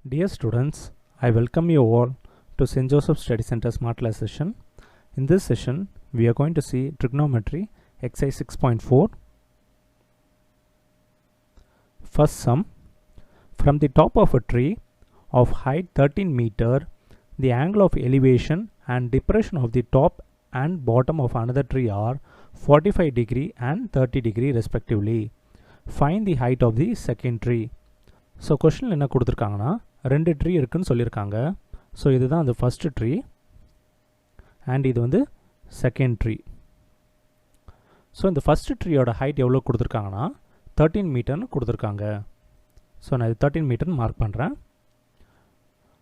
Dear students, I welcome you all to St. Joseph Study Center Smart Class session. In this session, we are going to see trigonometry, exercise 6.4. First sum, from the top of a tree of height 13 meter, the angle of elevation and depression of the top and bottom of another tree are 45 degree and 30 degree respectively. Find the height of the second tree. So question என்ன கொடுத்துருக்காங்கன்னா ரெண்டு tree இருக்குன்னு சொல்லியிருக்காங்க. So இதுதான் அந்த first tree and இது வந்து second tree. So இந்த ஃபஸ்ட்டு ட்ரீயோட ஹைட் எவ்வளோ கொடுத்துருக்காங்கன்னா 13 மீட்டர்னு கொடுத்துருக்காங்க. ஸோ நான் இது 13 மீட்டர்னு மார்க் பண்ணுறேன்.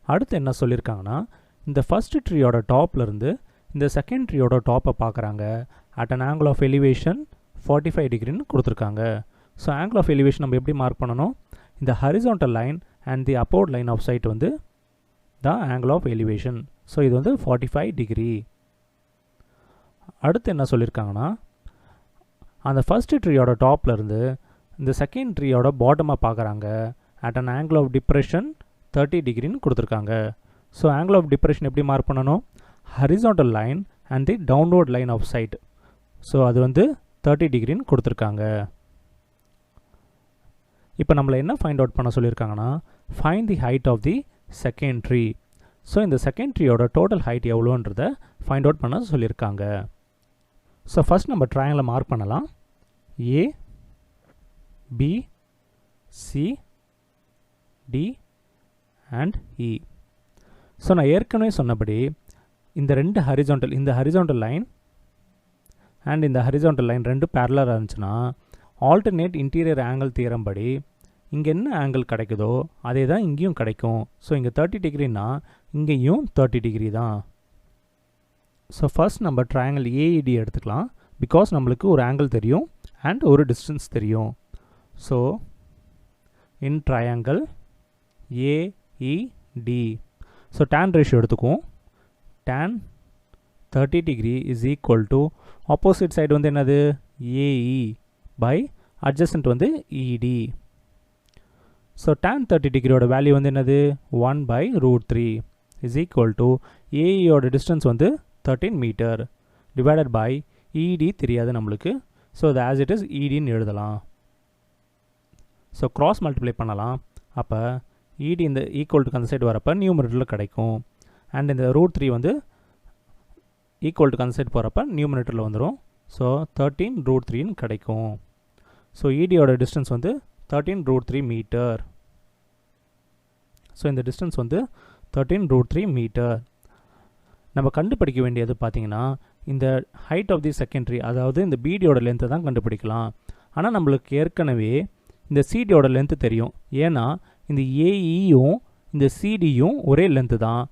அடுத்து என்ன சொல்லியிருக்காங்கன்னா இந்த ஃபஸ்ட்டு ட்ரீயோட டாப்லேருந்து இந்த செகண்ட் ட்ரீயோட டாப்பை பார்க்குறாங்க. At an angle of elevation 45 டிகிரின்னு கொடுத்துருக்காங்க. ஸோ ஆங்கிள் ஆஃப் எலிவேஷன் நம்ம எப்படி மார்க் பண்ணணும்? இந்த horizontal line and the upward line of sight வந்து the angle of elevation. So இது வந்து 45 டிகிரி. அடுத்து என்ன சொல்லியிருக்காங்கன்னா அந்த ஃபஸ்ட்டு ட்ரீயோட டாப்லேருந்து இந்த செகண்ட் ட்ரீயோட பாட்டமாக பார்க்குறாங்க. At an angle of depression 30 டிகிரின்னு கொடுத்துருக்காங்க. ஸோ ஆங்கிள் ஆஃப் டிப்ரெஷன் எப்படி மார்க் பண்ணணும்? Horizontal line and the downward line of sight. So அது வந்து 30 டிகிரின்னு கொடுத்துருக்காங்க. இப்போ நம்மளை என்ன ஃபைண்ட் அவுட் பண்ண சொல்லியிருக்காங்கன்னா find the height of the second tree. So இந்த செகண்ட் ட்ரீயோட டோட்டல் ஹைட் எவ்வளோன்றதை ஃபைண்ட் அவுட் பண்ண சொல்லியிருக்காங்க. ஸோ ஃபஸ்ட் நம்ம ட்ரையாங்கிளை மார்க் பண்ணலாம். A B C D and E. So நான் ஏற்கனவே சொன்னபடி இந்த ரெண்டு இந்த ஹரிசாண்டல் லைன் அண்ட் இந்த ஹரிசாண்டல் லைன் ரெண்டு பேரலராக இருந்துச்சுன்னா ஆல்டர்னேட் இன்டீரியர் ஆங்கிள் தியரம் படி இங்கே என்ன ஆங்கிள் கிடைக்குதோ அதே தான் இங்கேயும் கிடைக்கும். ஸோ இங்கே 30 டிகிரினா இங்கேயும் 30 டிகிரி தான். ஸோ ஃபர்ஸ்ட் நம்ம ட்ரையாங்கிள் ஏஇடி எடுத்துக்கலாம். பிகாஸ் நம்மளுக்கு ஒரு ஆங்கிள் தெரியும் அண்ட் ஒரு டிஸ்டன்ஸ் தெரியும். So in triangle AED, so tan ratio எடுத்துக்குவோம். tan 30 degree is equal to opposite side வந்து என்னது ஏஇ by adjacent வந்து ED. ஸோ tan 30 டிகிரியோட வேல்யூ வந்து என்னது 1/√3 is equal to AEயோட டிஸ்டன்ஸ் வந்து 13 மீட்டர் டிவைடட் பை ED தெரியாது நம்மளுக்கு. ஸோ அது ஆஸ் இட் இஸ் EDன்னு எழுதலாம். ஸோ கிராஸ் மல்டிப்ளை பண்ணலாம். அப்போ ED இந்த ஈக்குவல் அந்த சைடு வரப்போ நியூமரேட்டரில் கிடைக்கும். அண்ட் இந்த √3 வந்து ஈக்குவல் அந்த சைடு போகிறப்ப நியூமரேட்டரில் வந்துடும். ஸோ 13√3ன்னு கிடைக்கும். ஸோ EDயோட டிஸ்டன்ஸ் வந்து 13√3 மீட்டர். ஸோ இந்த டிஸ்டன்ஸ் வந்து 13√3 மீட்டர். நம்ம கண்டுபிடிக்க வேண்டியது பார்த்தீங்கன்னா இந்த ஹைட் ஆஃப் தி செகண்டரி, அதாவது இந்த BDயோட லென்த்தை தான் கண்டுபிடிக்கலாம். ஆனால் நம்மளுக்கு ஏற்கனவே இந்த CDயோட லென்த்து தெரியும். ஏன்னா இந்த AEயும் இந்த CDயும் ஒரே லென்த்து தான்.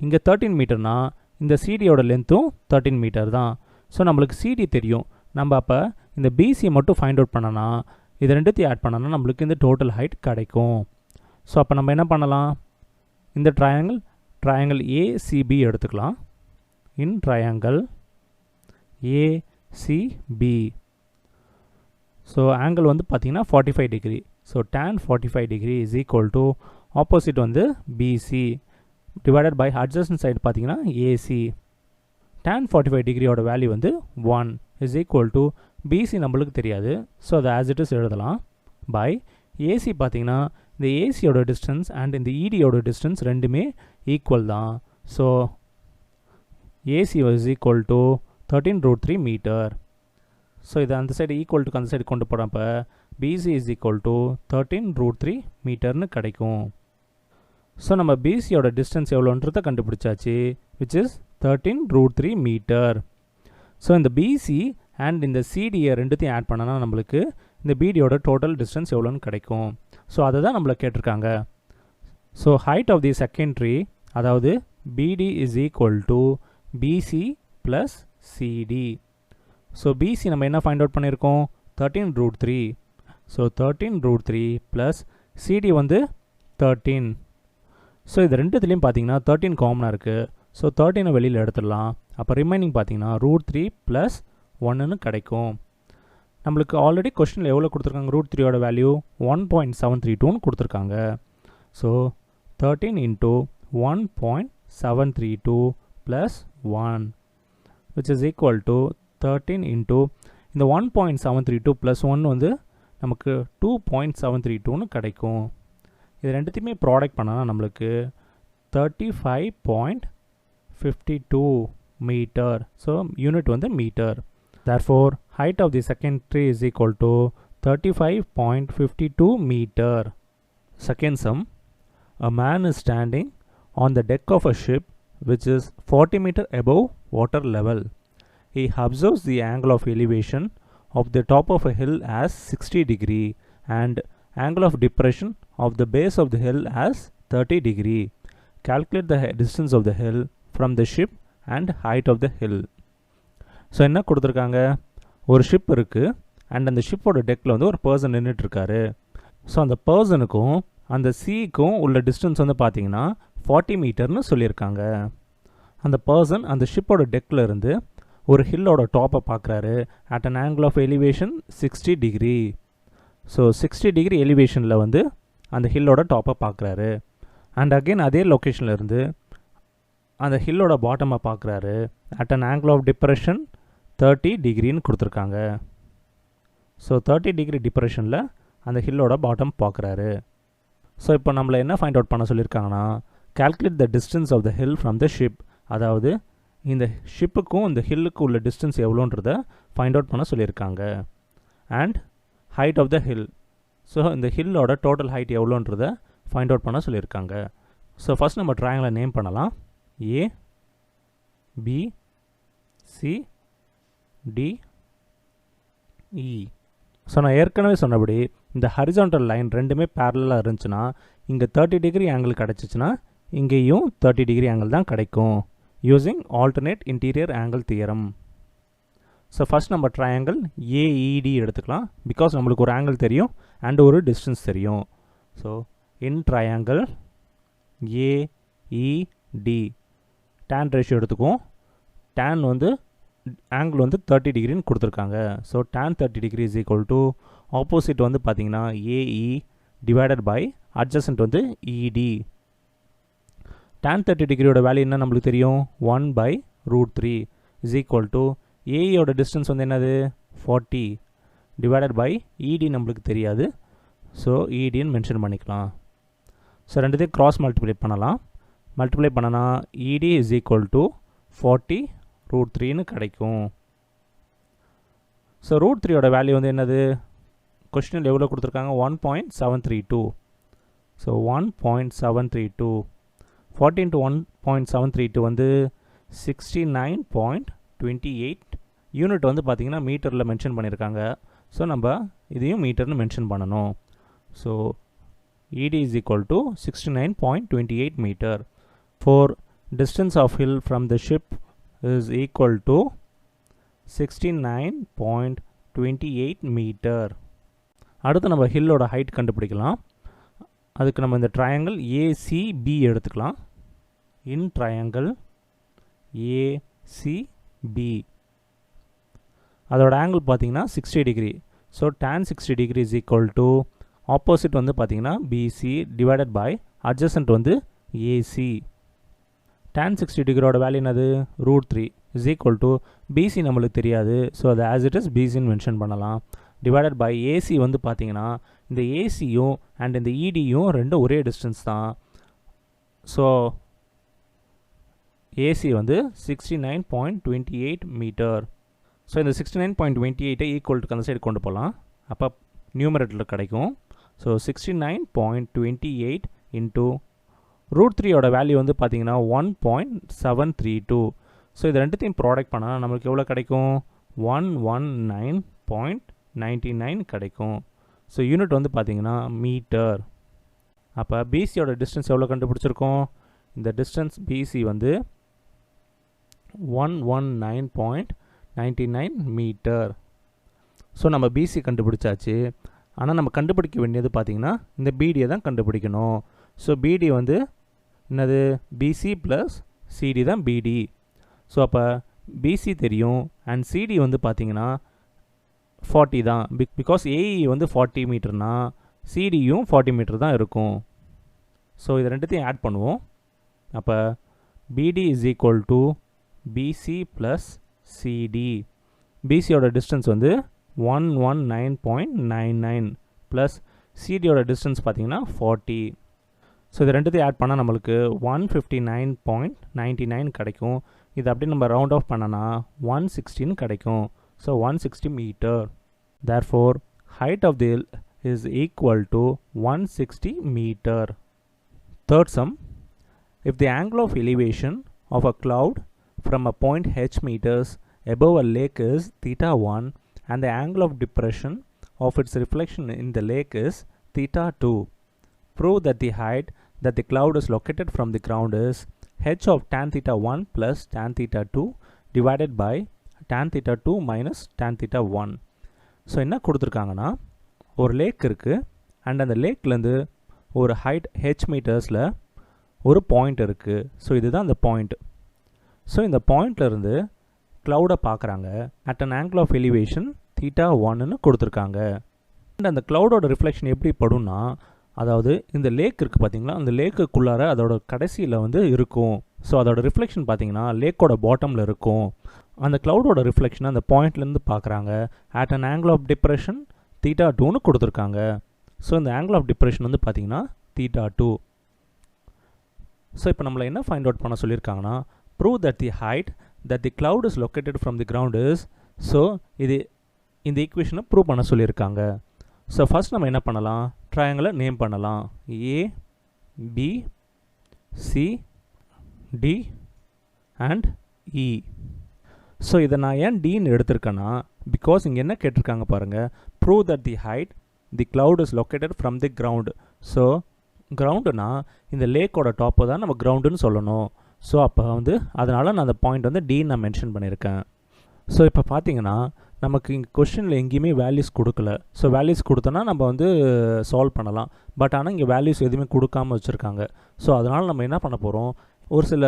இங்கே 13 மீட்டர்னா இந்த CDயோட லென்த்தும் 13 மீட்டர் தான். ஸோ நம்மளுக்கு CD தெரியும். நம்ம அப்போ இந்த BC மட்டும் ஃபைண்ட் அவுட் பண்ணனா இது ரெண்டுத்தையும் ஆட் பண்ணனா நம்மளுக்கு இந்த டோட்டல் ஹைட் கிடைக்கும். ஸோ அப்போ நம்ம என்ன பண்ணலாம்? இந்த ட்ரையாங்கிள் ACB எடுத்துக்கலாம். In triangle ACB, so angle வந்து பார்த்திங்கன்னா 45 degree. So tan 45 degree is equal to opposite வந்து BC divided by adjacent side பார்த்திங்கன்னா AC. tan 45 டிகிரியோட வேல்யூ வந்து 1 இஸ் ஈக்குவல் டு BC நம்மளுக்கு தெரியாது. ஸோ அதை ஆஸ் இட் இஸ் எழுதலாம். பை AC பார்த்திங்கன்னா இந்த ACயோட டிஸ்டன்ஸ் அண்ட் இந்த EDயோட டிஸ்டன்ஸ் ரெண்டுமே ஈக்குவல் தான். So AC is equal to 13√3 மீட்டர். ஸோ இதை அந்த சைடு ஈக்குவல் டு அந்த சைடு கொண்டு போகிறப்ப BC இஸ் ஈக்குவல் டு 13√3 மீட்டர்னு கிடைக்கும். ஸோ நம்ம BCயோட டிஸ்டன்ஸ் எவ்வளோன்றதை கண்டுபிடிச்சாச்சு, விச் இஸ் 13√3 மீட்டர். ஸோ இந்த BC அண்ட் இந்த CDயை ரெண்டுத்தையும் ஆட் பண்ணனா நம்மளுக்கு இந்த BDயோட டோட்டல் டிஸ்டன்ஸ் எவ்வளோன்னு கிடைக்கும். ஸோ அதை தான் நம்மளை கேட்டிருக்காங்க. So height of the second tree, அதாவது BD is equal to BC plus CD. So BC நம்ம என்ன ஃபைண்ட் அவுட் பண்ணியிருக்கோம்? 13√3. ஸோ 13√3 ப்ளஸ் CD வந்து 13. ஸோ இது ரெண்டுத்துலேயும் பார்த்தீங்கன்னா 13 காமனாக இருக்குது. ஸோ 13 வெளியில் எடுத்துடலாம். அப்போ ரிமைனிங் பார்த்தீங்கன்னா √3 ப்ளஸ் 1ன்னு கிடைக்கும். நம்மளுக்கு ஆல்ரெடி கொஸ்டினில் எவ்வளோ கொடுத்துருக்காங்க? √3யோட வேல்யூ 1.732ன்னு கொடுத்துருக்காங்க. So 13 into 1.732 plus 1 which is equal to 13 into இந்த 1.732 plus 1 வந்து நமக்கு 2.732ன்னு கிடைக்கும். இது ரெண்டுத்தையுமே ப்ராடக்ட் பண்ணால் நம்மளுக்கு 35.52 மீட்டர். ஸோ யூனிட் வந்து metre. Therefore, height of the second tree is equal to 35.52 meter. Second sum, a man is standing on the deck of a ship which is 40 meter above water level. He observes the angle of elevation of the top of a hill as 60 degree and angle of depression of the base of the hill as 30 degree. Calculate the distance of the hill from the ship and height of the hill. So என்ன கொடுத்துருக்காங்க, ஒரு ship இருக்குது and அந்த ஷிப்போட டெக்கில் வந்து ஒரு person நின்றுட்டுருக்காரு. So அந்த பர்சனுக்கும் அந்த சீக்கும் உள்ள டிஸ்டன்ஸ் வந்து பார்த்தீங்கன்னா 40 மீட்டர்னு சொல்லியிருக்காங்க. அந்த பர்சன் அந்த ஷிப்போட டெக்கில் இருந்து ஒரு ஹில்லோட டாப்பை பார்க்குறாரு at an angle of elevation 60 degree. So 60 degree எலிவேஷனில் வந்து அந்த ஹில்லோட டாப்பை பார்க்குறாரு. அண்ட் அகெயின் அதே லொக்கேஷனில் இருந்து அந்த ஹில்லோட பாட்டமை பார்க்குறாரு at an angle of depression 30 டிகிரின்னு கொடுத்துருக்காங்க. ஸோ 30 டிகிரி டிப்ரெஷனில் அந்த ஹில்லோட பாட்டம் பார்க்குறாரு. ஸோ இப்போ நம்மளை என்ன ஃபைண்ட் அவுட் பண்ண சொல்லியிருக்காங்கன்னா, calculate the distance of the hill from the ship. அதாவது இந்த ஷிப்புக்கும் இந்த ஹில்லுக்கும் உள்ள டிஸ்டன்ஸ் எவ்வளோன்றதை ஃபைண்ட் அவுட் பண்ண சொல்லியிருக்காங்க. And height of the hill. So இந்த ஹில்லோட டோட்டல் ஹைட் எவ்வளோன்றதை ஃபைண்ட் அவுட் பண்ண சொல்லியிருக்காங்க. ஸோ ஃபஸ்ட் நம்ம ட்ரையாங்கிளை நேம் பண்ணலாம். A, B, C, D, E. So நான் ஏற்கனவே சொன்னபடி இந்த ஹரிசான்டல் லைன் ரெண்டுமே பேரலாக இருந்துச்சுன்னா இங்கே 30 டிகிரி ஆங்கிள் கிடச்சிச்சின்னா இங்கேயும் 30 டிகிரி ஆங்கிள் தான் கிடைக்கும் using alternate interior angle theorem. So first நம்ம ட்ரையாங்கிள் AED எடுத்துக்கலாம். பிகாஸ் நம்மளுக்கு ஒரு ஆங்கிள் தெரியும் அண்ட் ஒரு டிஸ்டன்ஸ் தெரியும். So in triangle AED tan ratio எடுத்துக்குவோம். tan வந்து ஆங்கிள் வந்து 30 டிகிரின்னு கொடுத்துருக்காங்க. So tan 30 degree is equal to opposite வந்து பார்த்தீங்கன்னா AE டிவைடட் பை அட்ஜசன்ட் வந்து ED. tan 30 டிகிரியோட வேல்யூ என்ன நம்மளுக்கு தெரியும், 1/√3 இஸ் ஈக்குவல் டு AEயோட டிஸ்டன்ஸ் வந்து என்னது 40 டிவைடட் பை ED நம்மளுக்கு தெரியாது. ஸோ EDன்னு மென்ஷன் பண்ணிக்கலாம். ஸோ ரெண்டுத்தையும் கிராஸ் மல்டிப்ளை பண்ணலாம். மல்டிப்ளை பண்ணனா ED இஸ் ஈக்குவல் டு 40√3ன்னு கிடைக்கும். ஸோ √3யோட வேல்யூ வந்து என்னது, கொஸ்டினில் எவ்வளோ கொடுத்துருக்காங்க, 1.732. ஸோ 1.732 40 into 1.732 வந்து 69.28 யூனிட் வந்து பார்த்திங்கன்னா மீட்டரில் மென்ஷன் பண்ணியிருக்காங்க. ஸோ நம்ம இதையும் மீட்டர்னு மென்ஷன் பண்ணணும். So ED is equal to 69.28 meter. For distance of hill from the ship is equal to 69.28 meter. அடுத்து நம்ம ஹில்லோட ஹைட் கண்டுபிடிக்கலாம். அதுக்கு நம்ம இந்த ட்ரையாங்கிள் ACB எடுத்துக்கலாம். இன் ட்ரையாங்கிள் ACB அதோட ஆங்கிள் பார்த்தீங்கன்னா 60 degree. So tan 60 degree is equal to opposite வந்து பார்த்தீங்கன்னா BC டிவைடட் பை அட்ஜசன்ட் வந்து AC. tan 60 டிகிரியோட வேல்யூ என்னது, √3 இஸ் ஈக்குவல் டு BC நம்மளுக்கு தெரியாது. ஸோ அது ஆஸ் இட் இஸ் BCன்னு மென்ஷன் பண்ணலாம். டிவைடட் பை AC வந்து பார்த்தீங்கன்னா இந்த ACயும் அண்ட் இந்த EDயும் ரெண்டும் ஒரே டிஸ்டன்ஸ் தான். ஸோ AC வந்து 69.28 மீட்டர். ஸோ இந்த 69.28 ஈக்குவல்ட்டுக்கு அந்த சைடு கொண்டு போகலாம். அப்போ நியூமரேட்டரில் கிடைக்கும். ஸோ 69.28 இன்ட்டு √3யோட வேல்யூ வந்து பார்த்தீங்கன்னா 1.732. ஸோ இது ரெண்டுத்தையும் ப்ராடக்ட் பண்ணால் நம்மளுக்கு எவ்வளோ கிடைக்கும், 119.99 கிடைக்கும். ஸோ யூனிட் வந்து பார்த்தீங்கன்னா மீட்டர். அப்போ BCயோட டிஸ்டன்ஸ் எவ்வளோ கண்டுபிடிச்சிருக்கோம், இந்த டிஸ்டன்ஸ் BC வந்து 119.99 மீட்டர். ஸோ நம்ம BC கண்டுபிடிச்சாச்சு. ஆனால் நம்ம கண்டுபிடிக்க வேண்டியது பார்த்திங்கன்னா இந்த BDயை தான் கண்டுபிடிக்கணும். ஸோ BD வந்து என்னது, BC ப்ளஸ் CD தான் BD. ஸோ அப்போ BC தெரியும் அண்ட் CD வந்து பார்த்திங்கன்னா 40 தான். பிகாஸ் AE வந்து 40 மீட்டர்னா CDயும் 40 மீட்டர் தான் இருக்கும். ஸோ இது ரெண்டுத்தையும் ஆட் பண்ணுவோம். அப்போ BD is equal to BC plus CD. பிசியோட டிஸ்டன்ஸ் வந்து 119.99 ப்ளஸ் சிடியோட டிஸ்டன்ஸ் பார்த்தீங்கன்னா 40. ஸோ இது ரெண்டுத்தையும் ஆட் பண்ணால் நம்மளுக்கு 159.99 கிடைக்கும். இது அப்படி நம்ம ரவுண்ட் ஆஃப் பண்ணனா 116 கிடைக்கும். So 160 metre. Therefore height of the hill is equal to 160 meter. Third sum, if the angle of elevation of a cloud from a point h meters above a lake is theta 1 and the angle of depression of its reflection in the lake is theta 2, prove that the height that the cloud is located from the ground is h of tan theta 1 plus tan theta 2 divided by tan theta 2 minus tan theta 1. So என்ன கொடுத்துருக்காங்கன்னா, ஒரு லேக் இருக்குது and அந்த லேக்லேருந்து ஒரு height H மீட்டர்ஸில் ஒரு point இருக்குது. So இதுதான் அந்த பாயிண்ட். ஸோ இந்த பாயிண்ட்லேருந்து க்ளவுடை பார்க்குறாங்க. At an angle of elevation theta 1ன்னு கொடுத்துருக்காங்க. அண்ட் அந்த க்ளவுடோட ரிஃப்ளெக்ஷன் எப்படி படும்னா, அதாவது இந்த லேக் இருக்குது பார்த்தீங்களா, அந்த லேக்குக்குள்ளார அதோட கடைசியில் வந்து இருக்கும். ஸோ அதோட ரிஃப்ளெக்ஷன் பார்த்தீங்கன்னா லேக்கோட பாட்டமில் இருக்கும். அந்த க்ளவுடோட ரிஃப்ளெக்ஷனை அந்த பாயிண்ட்லேருந்து பார்க்குறாங்க. At an angle of depression theta 2ன்னு கொடுத்துருக்காங்க. ஸோ இந்த ஆங்கிள் ஆஃப் டிப்ரெஷன் வந்து பார்த்தீங்கன்னா தீட்டா 2. ஸோ இப்போ நம்மளை என்ன ஃபைண்ட் அவுட் பண்ண சொல்லியிருக்காங்கன்னா, prove that the height that the cloud is located from the ground is. So இது இந்த ஈக்குவேஷனை ப்ரூவ் பண்ண சொல்லியிருக்காங்க. ஸோ ஃபஸ்ட் நம்ம என்ன பண்ணலாம், ட்ரையாங்கிளை நேம் பண்ணலாம். A B C D and E. So இதை நான் ஏன் டின்னு எடுத்திருக்கேன்னா, பிகாஸ் இங்கே என்ன கேட்டிருக்காங்க பாருங்கள், prove that the height the cloud is located from the ground. So கிரவுண்டுனா இந்த லேக்கோட டாப்பை தான் நம்ம கிரவுண்டுன்னு சொல்லணும். ஸோ அப்போ வந்து அதனால் நான் அந்த பாயிண்ட் வந்து டி நான் மென்ஷன் பண்ணியிருக்கேன். ஸோ இப்போ பார்த்தீங்கன்னா நமக்கு இங்கே கொஷினில் எங்கேயுமே வேல்யூஸ் கொடுக்கல. ஸோ வேல்யூஸ் கொடுத்தோன்னா நம்ம வந்து சால்வ் பண்ணலாம். பட் ஆனால் இங்கே வேல்யூஸ் எதுவுமே கொடுக்காமல் வச்சுருக்காங்க. ஸோ அதனால் நம்ம என்ன பண்ண போகிறோம், ஒரு சில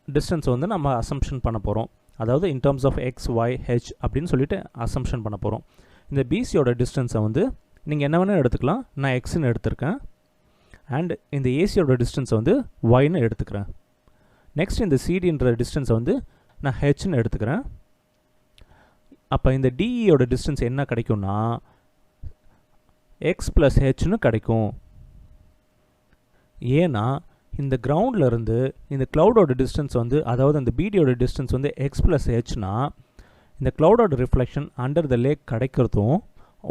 டிஸ்டன்ஸ் வந்து நம்ம அசம்ஷன் பண்ண போகிறோம். அதாவது in terms of x y h அப்படின்னு சொல்லிட்டு அசம்ஷன் பண்ண போகிறோம். இந்த பிசியோட டிஸ்டன்ஸை வந்து நீங்கள் என்ன வேணால் எடுத்துக்கலாம். நான் எக்ஸ்ன்னு எடுத்திருக்கேன். அண்ட் இந்த ஏசியோட டிஸ்டன்ஸை வந்து ஒய்ன்னு எடுத்துக்கிறேன். நெக்ஸ்ட் இந்த சிடின்ற டிஸ்டன்ஸை வந்து நான் ஹெச்ன்னு எடுத்துக்கிறேன். அப்போ இந்த டிஇயோட டிஸ்டன்ஸ் என்ன கிடைக்கும்னா எக்ஸ் ப்ளஸ் ஹெச்னு கிடைக்கும். ஏன்னா இந்த கிரவுண்ட்லேருந்து இந்த க்ளவுடோட டிஸ்டன்ஸ் வந்து, அதாவது அந்த பிடியோட டிஸ்டன்ஸ் வந்து எக்ஸ் ப்ளஸ் ஹெச்னா, இந்த க்ளவுடோட ரிஃப்ளெக்ஷன் அண்டர் த லேக் கிடைக்கிறதும்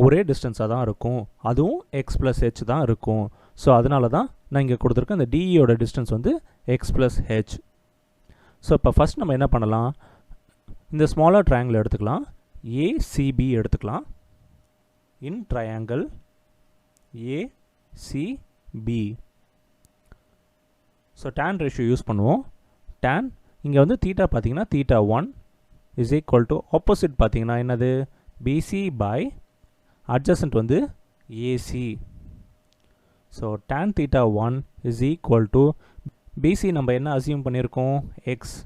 ஒரே டிஸ்டன்ஸாக தான் இருக்கும். அதுவும் எக்ஸ் ப்ளஸ் ஹெச் தான் இருக்கும். ஸோ அதனால தான் நான் இங்கே கொடுத்துருக்கேன். இந்த டிஇயோட டிஸ்டன்ஸ் வந்து எக்ஸ் ப்ளஸ் ஹெச். ஸோ இப்போ ஃபஸ்ட் நம்ம என்ன பண்ணலாம், இந்த ஸ்மாலர் ட்ரையாங்கிள் எடுத்துக்கலாம். ஏசிபி எடுத்துக்கலாம். In triangle ACB. So tan ratio use பண்ணுவோம். டேன் இங்கே வந்து தீட்டா பார்த்தீங்கன்னா theta 1 is equal to opposite பார்த்தீங்கன்னா என்னது பிசி பை அட்ஜசன்ட் வந்து AC. So tan theta 1 is equal to BC நம்ம என்ன அசியூம் பண்ணியிருக்கோம், எக்ஸ்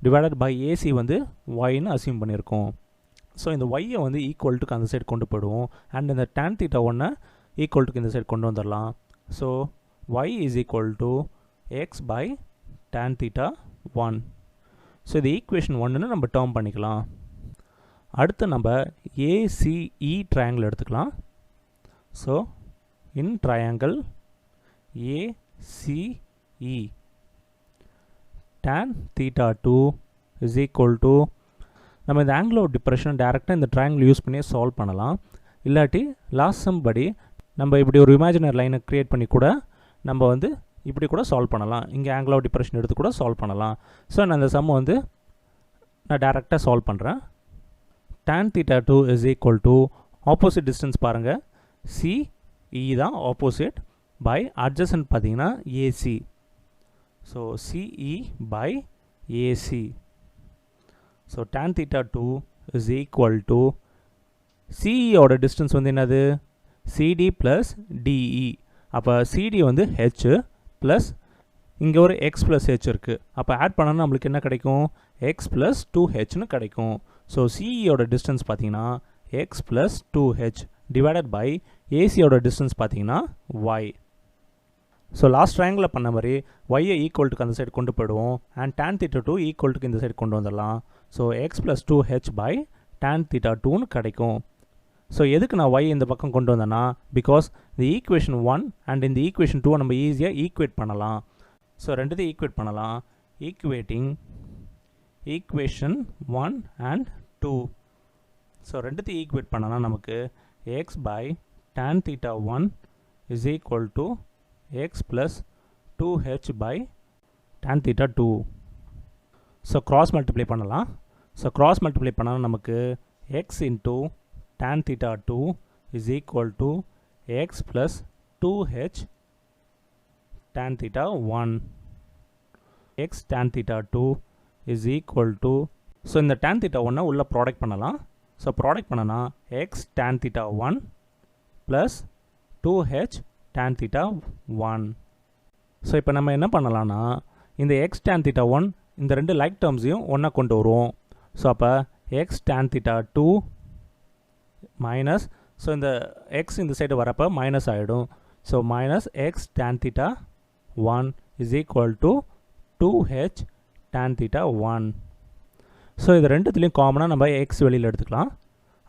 டிவைடட் பை ஏசி வந்து ஒய்ன்னு அசியூம் பண்ணியிருக்கோம். ஸோ இந்த ஒய்யை வந்து ஈக்குவல்ட்டுக்கு அந்த சைடு கொண்டு போயிடுவோம். அண்ட் இந்த டேன் தீட்டா 1 ஈக்குவல்ட்டுக்கு இந்த சைடு கொண்டு வந்துடலாம். So y is equal to x by tan theta 1. So இது ஈக்குவேஷன் 1ன்னு நம்ம டேர்ம் பண்ணிக்கலாம். அடுத்து நம்ம ஏசிஇ ட்ரையாங்கிள் எடுத்துக்கலாம். So in triangle ACE tan theta 2 is equal to, நம்ம இந்த ஆங்கிள் ஆஃப் டிப்ரெஷன் டேரெக்டாக இந்த ட்ரையாங்கிள் யூஸ் பண்ணி சால்வ் பண்ணலாம். இல்லாட்டி லாஸ்ட் சம் படி நம்ம இப்படி ஒரு இமேஜினரி லைனை க்ரியேட் பண்ணி கூட நம்ம வந்து இப்படி கூட சால்வ் பண்ணலாம். இங்கே ஆங்கிள் ஆஃப் டிப்ரெஷன் எடுத்து கூட சால்வ் பண்ணலாம். ஸோ நான் இந்த சம்மை வந்து நான் டேரெக்டாக சால்வ் பண்ணுறேன். tan theta 2 is equal to opposite distance பாருங்கள், சிஇ தான் ஆப்போசிட், பை அட்ஜசன்ட் பார்த்தீங்கன்னா AC. So CE by AC. So tan theta 2 is equal to சிஇயோட டிஸ்டன்ஸ் வந்து என்னது சிடி ப்ளஸ் டிஇ. அப்போ சிடி வந்து ஹெச் ப்ளஸ் இங்கே ஒரு எக்ஸ் ப்ளஸ் ஹெச் இருக்குது. அப்போ ஆட் பண்ணோன்னா நம்மளுக்கு என்ன கிடைக்கும், எக்ஸ் ப்ளஸ் 2ஹெச்னு கிடைக்கும். ஸோ சிஇயோட டிஸ்டன்ஸ் பார்த்தீங்கன்னா X plus 2h divided by ஏசியோட டிஸ்டன்ஸ் பார்த்தீங்கன்னா ஒய். ஸோ லாஸ்ட் ட்ரையாங்கில் பண்ண மாதிரி ஒய்யை ஈக்குவல்ட்டுக்கு அந்த சைடு கொண்டு போயிடுவோம் அண்ட் tan theta 2 ஈக்குவல்ட்டுக்கு இந்த சைடு கொண்டு வந்துடலாம். So x + 2h by tan theta 2ன்னு கிடைக்கும். ஸோ எதுக்கு நான் y இந்த பக்கம் கொண்டு வந்தேன்னா பிகாஸ் இந்த ஈக்குவேஷன் 1 அண்ட் இந்த ஈக்குவேஷன் 2 நம்ம ஈஸியாக ஈக்குவேட் பண்ணலாம். ஸோ ரெண்டுத்தையும் ஈக்குவேட் பண்ணலாம். Equating equation 1 and 2. ஸோ ரெண்டுத்தையும் ஈக்குவேட் பண்ணலாம். நமக்கு x by tan theta 1 is equal to x plus 2h by tan theta 2. So cross multiply பண்ணலாம். ஸோ cross multiply பண்ணால் நமக்கு x into tan theta 2 is equal to x plus 2h tan theta 1. x tan theta 2 is equal to, so இந்த tan theta 1 உள்ள product பண்ணலாம். So product பண்ணனா x tan theta 1 plus 2h tan theta 1. So இப்போ நம்ம என்ன பண்ணலாம்னா இந்த x tan theta 1 இந்த ரெண்டு லைக் டேர்ம்ஸையும் ஒன்றா கொண்டு வருவோம். ஸோ அப்போ x tan theta 2 minus, so இந்த x இந்த சைடு வரப்போ மைனஸ் ஆகிடும். So minus x tan theta 1 is equal to 2h tan theta 1. So இது ரெண்டுத்துலேயும் காமனாக நம்ம x வெளியில் எடுத்துக்கலாம்.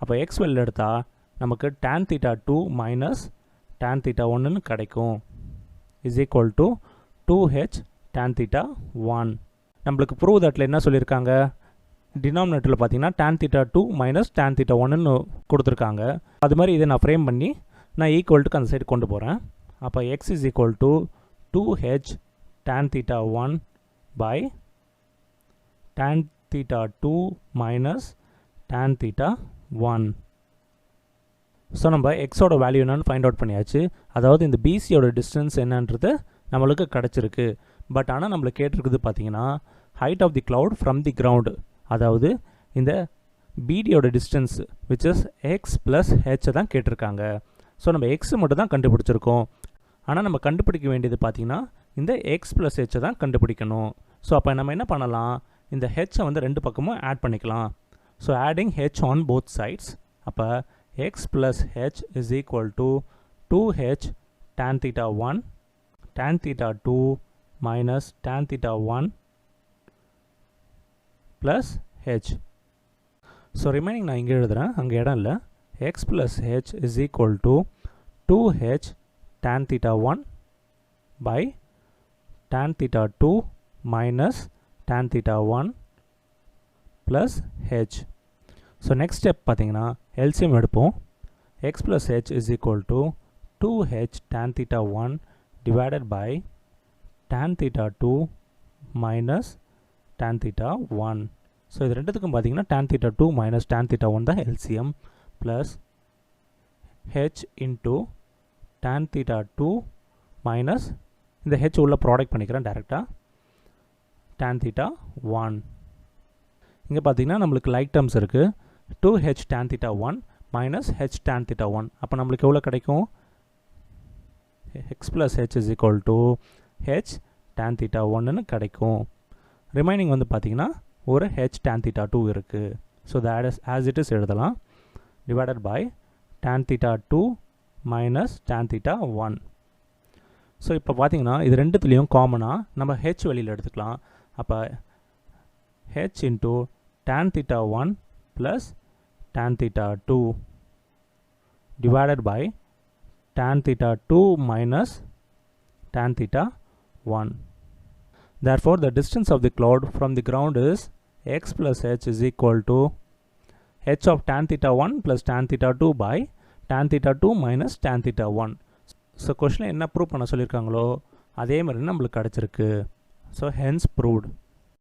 அப்போ x வெளியில் எடுத்தால் நமக்கு tan theta 2 minus tan theta 1ன்னு கிடைக்கும். is equal to 2h tan theta 1. நம்மளுக்கு ப்ரூவ் தட்டில் என்ன சொல்லியிருக்காங்க, டினாமினேட்டரில் பார்த்தீங்கன்னா tan theta 2 minus tan theta 1ன்னு கொடுத்துருக்காங்க. அது மாதிரி இதை நான் ஃப்ரேம் பண்ணி நான் ஈக்குவல்ட்டுக்கு அந்த சைடு கொண்டு போகிறேன். அப்போ x is equal to 2h tan theta 1 by tan theta 2 minus tan theta 1. So நம்ம எக்ஸோட வேல்யூ என்னன்னு ஃபைண்ட் அவுட் பண்ணியாச்சு. அதாவது இந்த பிசியோட டிஸ்டன்ஸ் என்னன்றது நம்மளுக்கு கிடச்சிருக்கு. பட் ஆனால் நம்மளுக்கு கேட்டிருக்குது பார்த்தீங்கன்னா height of the cloud from the ground, அதாவது இந்த பிடியோட distance which is X plus ஹெச்சை தான் கேட்டிருக்காங்க. ஸோ நம்ம எக்ஸ் மட்டும் தான் கண்டுபிடிச்சிருக்கோம். ஆனால் நம்ம கண்டுபிடிக்க வேண்டியது பார்த்தீங்கன்னா இந்த எக்ஸ் ப்ளஸ் ஹெச்சை தான் கண்டுபிடிக்கணும். ஸோ அப்போ நம்ம என்ன பண்ணலாம், இந்த ஹெச்சை வந்து ரெண்டு பக்கமும் ஆட் பண்ணிக்கலாம். So adding h on both sides. அப்போ x plus h is equal to 2h tan theta 1 tan theta 2 minus tan theta 1 plus h. So remaining நான் இங்கே எழுதுறேன், அங்கே இடம் இல்லை. x plus h is equal to 2h tan theta 1 by tan theta 2 minus tan theta 1 plus h. So next step பார்த்தீங்கன்னா LCM எடுப்போம். x plus h is equal to 2h tan theta 1 divided by tan theta 2 minus tan theta 1. So இது ரெண்டுத்துக்கும் பார்த்தீங்கன்னா tan theta 2 minus tan theta 1 தான் LCM plus h into tan theta 2 minus இந்த h உள்ள product பண்ணிக்கிறேன் டைரெக்டாக tan theta 1. இங்கே பார்த்தீங்கன்னா நம்மளுக்கு லைக் டேர்ம்ஸ் இருக்குது. 2h tan theta 1 minus h tan theta 1. அப்போ நம்மளுக்கு எவ்வளோ கிடைக்கும், x plus h is equal to h tan theta 1ன்னு கிடைக்கும். ரிமைனிங் வந்து பார்த்தீங்கன்னா ஒரு h tan theta 2 இருக்குது. So that is as it is எழுதலாம் divided by tan theta 2 minus tan theta 1. So இப்போ பார்த்தீங்கன்னா இது ரெண்டுத்துலேயும் காமனாக நம்ம h வெளியில் எடுத்துக்கலாம். அப்போ h into tan theta 1 plus tan theta 2 divided by tan theta 2 minus tan theta 1. Therefore, the distance of the cloud from the ground is x plus h is equal to h of tan theta 1 plus tan theta 2 by tan theta 2 minus tan theta 1. So, question என்ன prove பண்ண சொல்லியிருக்காங்களோ அதே மாதிரி நம்மளுக்கு கிடச்சிருக்கு. So, hence proved.